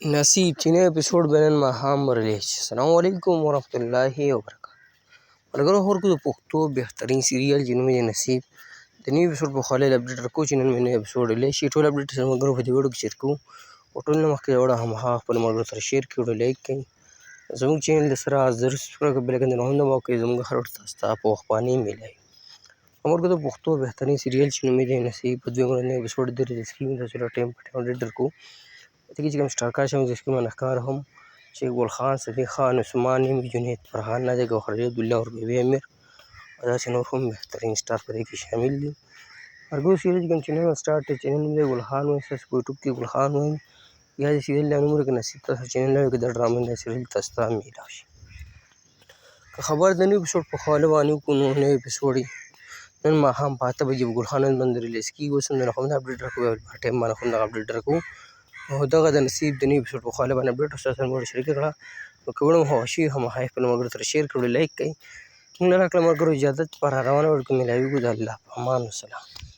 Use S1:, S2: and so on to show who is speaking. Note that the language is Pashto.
S1: نصیب چې نوی اپیسوډ به نن ماښام ریلیز شي. السلام علیکم ورحمت الله وبرکاته. ملګرو خلکو د پښتو بهترین سیریل چې نوم یې نصیب د نوي اپیسوډ په خواله اپډیټ درکوو چې نن مې نوی اپیسوډ ریلیز شي. ټول اپډیټ سره ملګرو په دې ویډیو کې شیر کوو. او ټول نه مخکې دا ویډیو هماغه خپلو ملګرو سره شیر کړئ، ویډیو لایک کړئ. زموږ چینل د سره زر سبسکرایب کړئ، بل آیکن هم دباو کړئ. زموږ هر وخت تاسو ته په وخت میلاوي. ملګرو د پښتو بهترین سیریل چې نوم یې دی نصیب په دویم ورځ نوی اپیسوډ د ریلیز کېږي. تاسو ټایم په ټایم اپډیټ درکوو. دې کې چې کوم سټار کاسټ هم د سکرین باندې ښکاره هم چې ګل خان، صدیق خان، عثمان یم، جنید، فرحان نادر، ګوهر علي عبدالله او بیبي امیر او داسې نور هم بهترین سټار په دې کې شامل دي. ملګرو سیریل چې کوم چې نن سټارټ دی، چینل نوم دی ګل خان وايي. تاسو په یوټیوب کې ګل خان وايي یا د سیریل دا نوم ولیکئ نصیب. تاسو چینل نه وي که دا ډرامه دا سیریل تاسو ته میلاو شي. که خبر د نوي اپیسوډ په حواله باندې وکړو نو نوی اپیسوډ نن ماښام په 8 بجې په ګل خان باندې ریلیز کېږي. اوس هم د هغه اپډیټ درکوو، په ټایم باندې هم دغه اپډیټ درکوو. او دغه د نصیب د نوي اپیسوډ په حواله باندې اپډیټ ورسره سره مو شریکه کړه. نو که ویډیو مو خوښه شوي هماغه خپلو ملګرو سره شیر کړئ، لایک کړئ. موږ نه راکړه ملګرو اجازت پر روانه ویډیو کې میلاویږو. د الله په امان. والسلام.